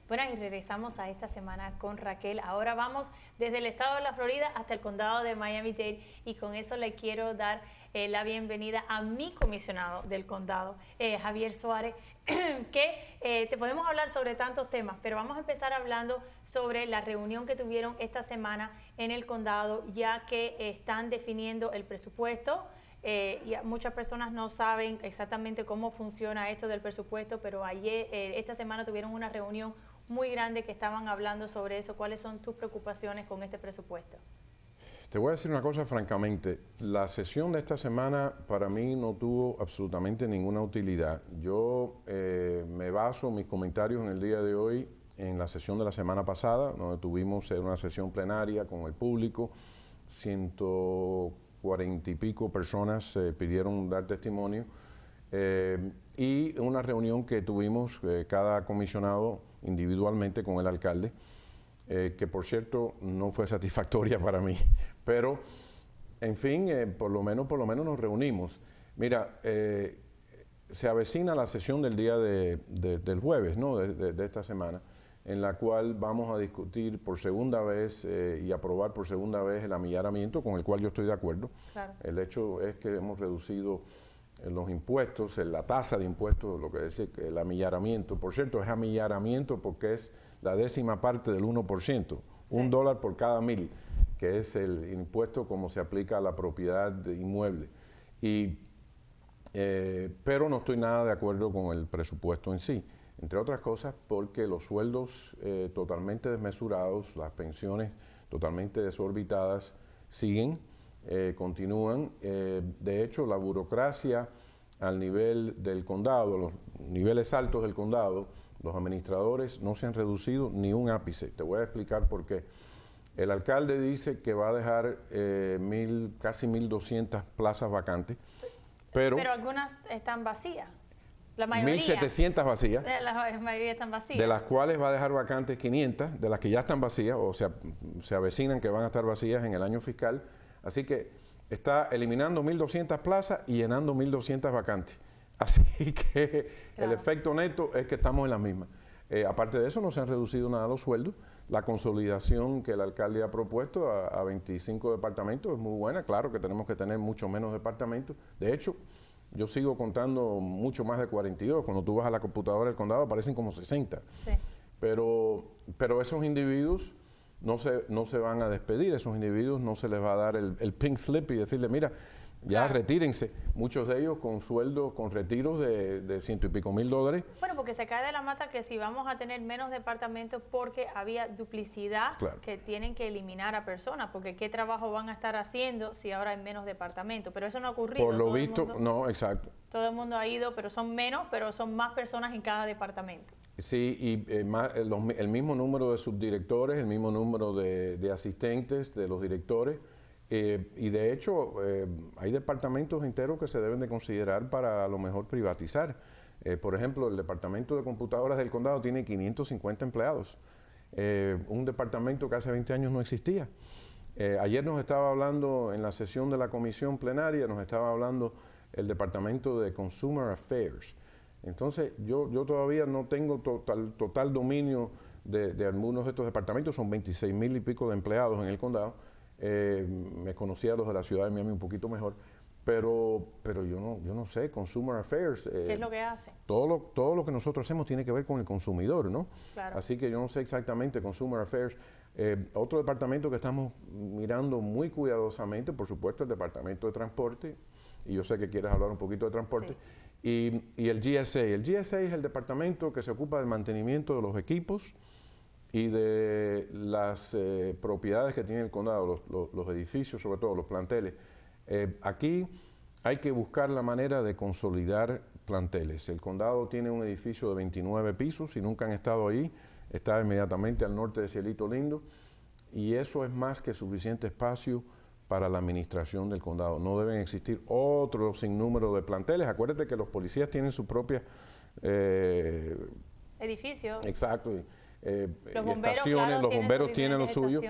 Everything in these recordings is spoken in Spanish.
Bueno, y regresamos a esta semana con Raquel. Ahora vamos desde el estado de la Florida hasta el condado de Miami-Dade y con eso le quiero dar la bienvenida a mi comisionado del condado, Javier Suárez, que te podemos hablar sobre tantos temas, pero vamos a empezar hablando sobre la reunión que tuvieron esta semana en el condado, ya que están definiendo el presupuesto. Y muchas personas no saben exactamente cómo funciona esto del presupuesto, pero ayer, esta semana tuvieron una reunión muy grande que estaban hablando sobre eso. ¿Cuáles son tus preocupaciones con este presupuesto? Te voy a decir una cosa francamente, la sesión de esta semana para mí no tuvo absolutamente ninguna utilidad. Yo me baso mis comentarios en el día de hoy en la sesión de la semana pasada, donde tuvimos una sesión plenaria con el público, 140 y pico personas pidieron dar testimonio, y una reunión que tuvimos cada comisionado individualmente con el alcalde, que por cierto no fue satisfactoria para mí, pero en fin, por lo menos nos reunimos. Mira, se avecina la sesión del día del jueves, ¿no? de esta semana, en la cual vamos a discutir por segunda vez y aprobar por segunda vez el amillaramiento, con el cual yo estoy de acuerdo. Claro. El hecho es que hemos reducido los impuestos, la tasa de impuestos, lo que dice el amillaramiento. Por cierto, es amillaramiento porque es la décima parte del 1%, sí. $1 por cada 1000, que es el impuesto como se aplica a la propiedad de inmueble. Pero no estoy nada de acuerdo con el presupuesto en sí, entre otras cosas porque los sueldos totalmente desmesurados, las pensiones totalmente desorbitadas siguen, continúan. De hecho, la burocracia al nivel del condado, los niveles altos del condado, los administradores no se han reducido ni un ápice. Te voy a explicar por qué. El alcalde dice que va a dejar casi 1.200 plazas vacantes, pero algunas están vacías. La mayoría. 1.700 vacías. La mayoría están vacías. De las cuales va a dejar vacantes 500, de las que ya están vacías, o sea, se avecinan que van a estar vacías en el año fiscal. Así que está eliminando 1.200 plazas y llenando 1.200 vacantes. Así que claro, el efecto neto es que estamos en las mismas. Aparte de eso, no se han reducido nada los sueldos. La consolidación que el alcalde ha propuesto a 25 departamentos es muy buena. Claro que tenemos que tener mucho menos departamentos. De hecho, yo sigo contando mucho más de 42. Cuando tú vas a la computadora del condado aparecen como 60. Sí. Pero esos individuos no se van a despedir. Esos individuos no se les va a dar el pink slip y decirle, mira, ya claro, retírense. Muchos de ellos con sueldos, con retiros de $100 y pico mil. Bueno, porque se cae de la mata que si vamos a tener menos departamentos porque había duplicidad, claro, que tienen que eliminar a personas, porque ¿qué trabajo van a estar haciendo si ahora hay menos departamentos? Pero eso no ha ocurrido. Por lo visto, no, exacto. Todo el mundo ha ido, pero son menos, pero son más personas en cada departamento. Sí, y el mismo número de subdirectores, el mismo número de asistentes, de los directores. Y de hecho, hay departamentos enteros que se deben de considerar para a lo mejor privatizar. Por ejemplo, el departamento de computadoras del condado tiene 550 empleados. Un departamento que hace 20 años no existía. Ayer nos estaba hablando en la sesión de la comisión plenaria, nos estaba hablando el departamento de Consumer Affairs. Entonces, yo todavía no tengo total dominio de algunos de estos departamentos, son 26,000 y pico de empleados en el condado. Me conocía los de la ciudad de Miami un poquito mejor, pero yo no sé, Consumer Affairs. ¿Qué es lo que hace? Todo lo que nosotros hacemos tiene que ver con el consumidor, ¿no? Claro. Así que yo no sé exactamente Consumer Affairs. Otro departamento que estamos mirando muy cuidadosamente, por supuesto, el departamento de transporte, y yo sé que quieres hablar un poquito de transporte, sí, y el GSA. El GSA es el departamento que se ocupa del mantenimiento de los equipos y de las propiedades que tiene el condado, los edificios, sobre todo los planteles. Aquí hay que buscar la manera de consolidar planteles. El condado tiene un edificio de 29 pisos, y nunca han estado ahí, está inmediatamente al norte de Cielito Lindo, y eso es más que suficiente espacio para la administración del condado. No deben existir otro sinnúmero de planteles. Acuérdate que los policías tienen su propia edificio. Exacto. Los bomberos, estaciones, claro, los bomberos tienen lo suyo.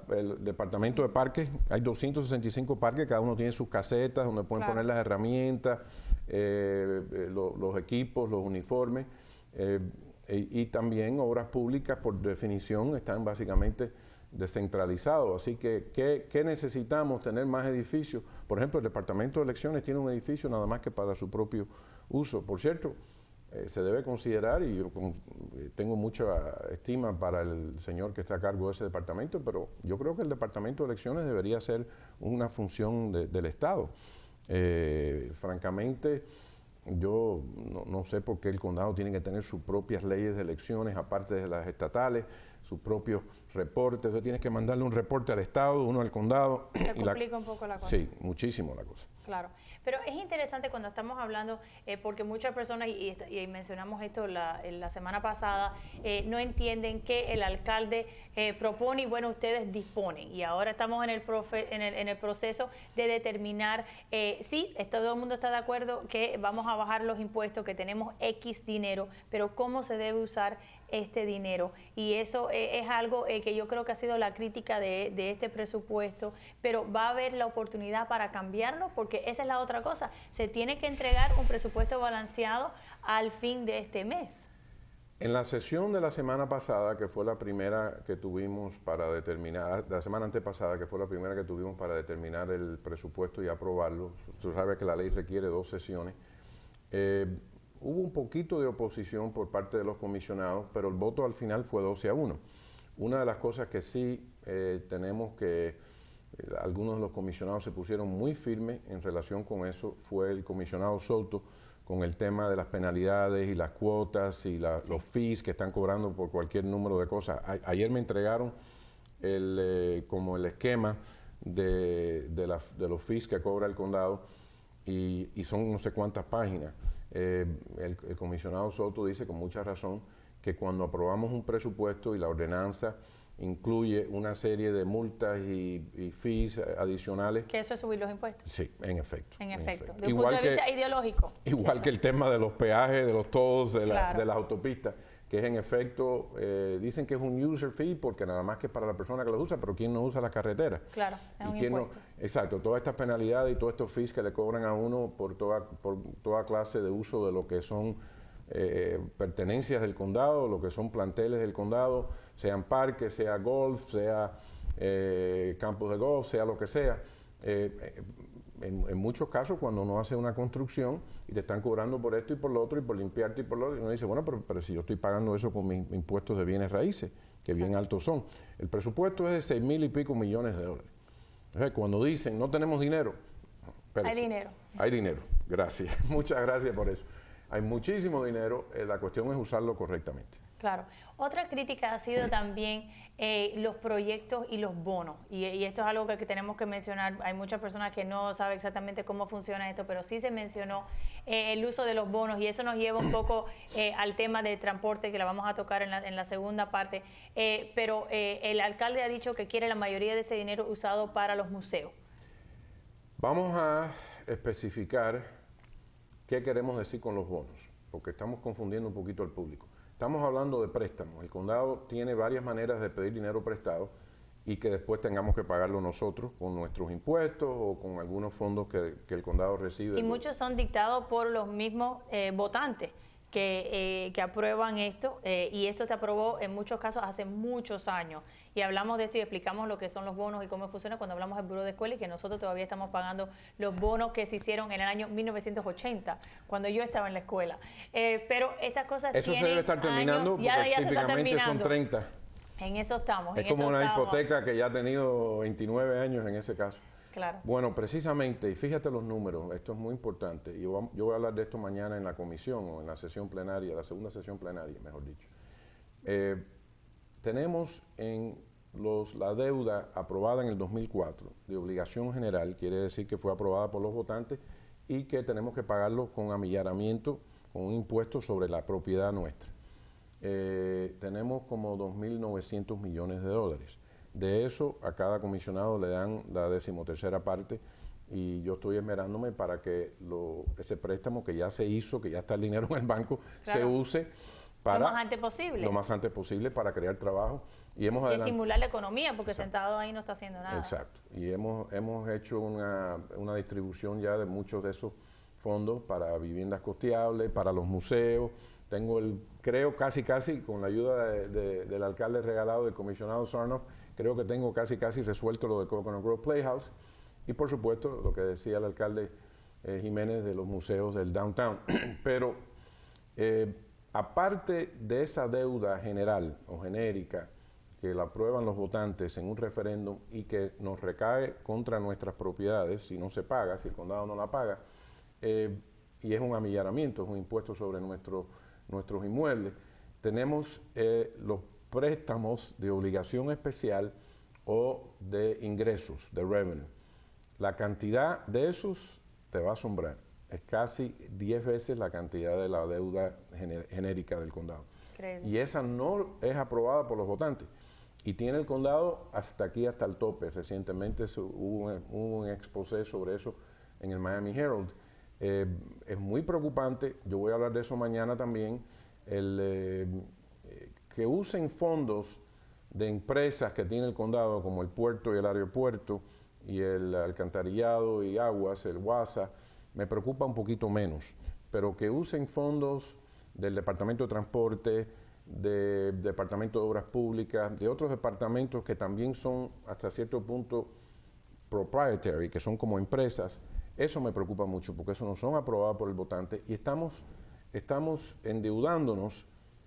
El departamento de parques, hay 265 parques, cada uno tiene sus casetas donde pueden, claro, poner las herramientas, los equipos, los uniformes. Y también obras públicas, por definición, están básicamente descentralizados. Así que, ¿qué necesitamos? Tener más edificios. Por ejemplo, el Departamento de Elecciones tiene un edificio nada más que para su propio uso. Por cierto, se debe considerar, y yo tengo mucha estima para el señor que está a cargo de ese departamento, pero yo creo que el Departamento de Elecciones debería ser una función del Estado. Francamente, yo no sé por qué el condado tiene que tener sus propias leyes de elecciones, aparte de las estatales, sus propios reportes. Entonces tienes que mandarle un reporte al Estado, uno al condado. Se complica un poco la cosa. Sí, muchísimo la cosa. Claro, pero es interesante cuando estamos hablando, porque muchas personas, y mencionamos esto la semana pasada, no entienden que el alcalde propone y bueno, ustedes disponen. Y ahora estamos en el proceso de determinar, sí, todo el mundo está de acuerdo que vamos a bajar los impuestos, que tenemos X dinero, pero cómo se debe usar este dinero. Y eso es algo que yo creo que ha sido la crítica de este presupuesto, pero va a haber la oportunidad para cambiarlo, porque esa es la otra cosa. Se tiene que entregar un presupuesto balanceado al fin de este mes. En la sesión de la semana pasada, que fue la primera que tuvimos para determinar, la semana antepasada, que fue la primera que tuvimos para determinar el presupuesto y aprobarlo, tú sabes que la ley requiere 2 sesiones, hubo un poquito de oposición por parte de los comisionados, pero el voto al final fue 12-1. Una de las cosas que sí tenemos que, algunos de los comisionados se pusieron muy firmes en relación con eso, fue el comisionado Soto, con el tema de las penalidades y las cuotas y los fees que están cobrando por cualquier número de cosas. Ayer me entregaron como el esquema de los fees que cobra el condado y son no sé cuántas páginas. El comisionado Soto dice con mucha razón que cuando aprobamos un presupuesto y la ordenanza incluye una serie de multas y fees adicionales. ¿Que eso es subir los impuestos? Sí, en efecto. En efecto. De un punto de vista ideológico. Igual que el tema de los peajes, de los tolls, de las autopistas, que es en efecto, dicen que es un user fee porque nada más que es para la persona que lo usa, pero ¿quién no usa la carretera? Claro, es un impuesto. Exacto, todas estas penalidades y todos estos fees que le cobran a uno por toda clase de uso de lo que son pertenencias del condado, lo que son planteles del condado, sean parques, sea golf, sea campos de golf, sea lo que sea. En muchos casos, cuando uno hace una construcción y te están cobrando por esto y por lo otro y por limpiarte y por lo otro, uno dice, bueno, pero si yo estoy pagando eso con mis impuestos de bienes raíces, que bien altos son. El presupuesto es de $6,000 y pico millones. Entonces, cuando dicen, no tenemos dinero, hay dinero. Hay dinero, gracias. Muchas gracias por eso. Hay muchísimo dinero, la cuestión es usarlo correctamente. Claro. Otra crítica ha sido también los proyectos y los bonos. Y esto es algo que tenemos que mencionar. Hay muchas personas que no saben exactamente cómo funciona esto, pero sí se mencionó el uso de los bonos. Y eso nos lleva un poco al tema del transporte, que la vamos a tocar en la segunda parte. Pero el alcalde ha dicho que quiere la mayoría de ese dinero usado para los museos. Vamos a especificar qué queremos decir con los bonos, porque estamos confundiendo un poquito al público. Estamos hablando de préstamos. El condado tiene varias maneras de pedir dinero prestado y que después tengamos que pagarlo nosotros con nuestros impuestos o con algunos fondos que el condado recibe. Y muchos son dictados por los mismos votantes que aprueban esto, y esto se aprobó en muchos casos hace muchos años. Y hablamos de esto y explicamos lo que son los bonos y cómo funciona cuando hablamos del Buró de Escuela, y que nosotros todavía estamos pagando los bonos que se hicieron en el año 1980, cuando yo estaba en la escuela. Pero estas cosas eso se debe estar terminando porque típicamente son 30. En eso estamos. Es como una hipoteca que ya ha tenido 29 años en ese caso. Claro. Bueno, precisamente, y fíjate los números, esto es muy importante. Yo voy a hablar de esto mañana en la comisión o en la sesión plenaria, la segunda sesión plenaria, mejor dicho. Tenemos en la deuda aprobada en el 2004 de obligación general, quiere decir que fue aprobada por los votantes y que tenemos que pagarlo con amillaramiento, con un impuesto sobre la propiedad nuestra. Tenemos como 2.900 millones de dólares. De eso, a cada comisionado le dan la 13ª parte, y yo estoy esmerándome para que ese préstamo que ya se hizo, que ya está el dinero en el banco, claro, se use para lo más antes posible. Lo más antes posible para crear trabajo. Y estimular la economía, porque exacto, sentado ahí no está haciendo nada. Exacto. Y hemos hecho una distribución ya de muchos de esos fondos para viviendas costeables, para los museos. Tengo el creo casi con la ayuda del alcalde regalado, del comisionado Sarnoff, creo que tengo casi resuelto lo de Coconut Grove Playhouse y por supuesto lo que decía el alcalde Jiménez de los museos del downtown. Pero aparte de esa deuda general o genérica que la aprueban los votantes en un referéndum y que nos recae contra nuestras propiedades si no se paga, si el condado no la paga, y es un amillaramiento, es un impuesto sobre nuestros inmuebles, tenemos los préstamos de obligación especial o de ingresos, de revenue. La cantidad de esos te va a asombrar, es casi 10 veces la cantidad de la deuda genérica del condado. Increíble. Y esa no es aprobada por los votantes. Y tiene el condado hasta aquí, hasta el tope. Recientemente hubo un exposé sobre eso en el Miami Herald. Es muy preocupante, yo voy a hablar de eso mañana también, que usen fondos de empresas que tiene el condado, como el puerto y el aeropuerto, y el alcantarillado y aguas, el WASA, me preocupa un poquito menos, pero que usen fondos del Departamento de Transporte, del Departamento de Obras Públicas, de otros departamentos que también son hasta cierto punto proprietary, que son como empresas, eso me preocupa mucho porque eso no son aprobados por el votante y estamos endeudándonos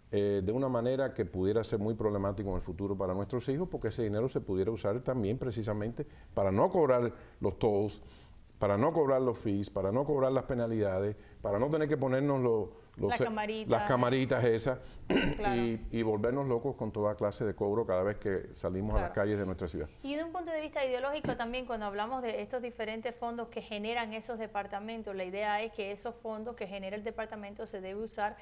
de una manera que pudiera ser muy problemático en el futuro para nuestros hijos porque ese dinero se pudiera usar también precisamente para no cobrar los tolls, para no cobrar los fees, para no cobrar las penalidades, para no tener que ponernos las camaritas esas Claro. y volvernos locos con toda clase de cobro cada vez que salimos a las calles de nuestra ciudad. Y de un punto de vista ideológico también, cuando hablamos de estos diferentes fondos que generan esos departamentos, la idea es que esos fondos que genera el departamento se debe usar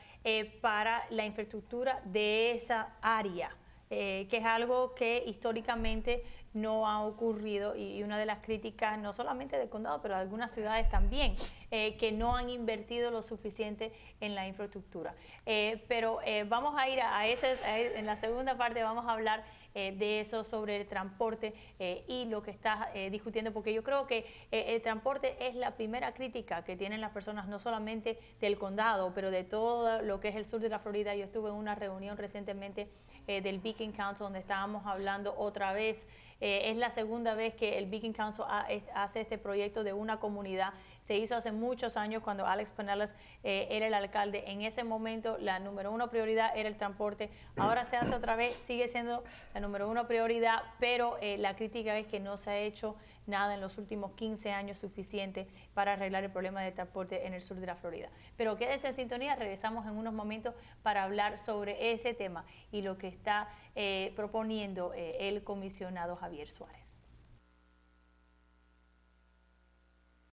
para la infraestructura de esa área. Que es algo que históricamente no ha ocurrido y una de las críticas no solamente del condado, pero de algunas ciudades también, que no han invertido lo suficiente en la infraestructura. Pero vamos a ir en la segunda parte vamos a hablar de eso, sobre el transporte y lo que estás discutiendo, porque yo creo que el transporte es la primera crítica que tienen las personas, no solamente del condado, pero de todo lo que es el sur de la Florida. Yo estuve en una reunión recientemente del Beacon Council, donde estábamos hablando otra vez. Es la segunda vez que el Beacon Council hace este proyecto de una comunidad. Se hizo hace muchos años cuando Alex Penelas era el alcalde. En ese momento la número 1 prioridad era el transporte. Ahora se hace otra vez, sigue siendo la número 1 prioridad, pero la crítica es que no se ha hecho nada en los últimos 15 años suficiente para arreglar el problema de transporte en el sur de la Florida. Pero quédese en sintonía, regresamos en unos momentos para hablar sobre ese tema y lo que está proponiendo el comisionado Javier Suárez.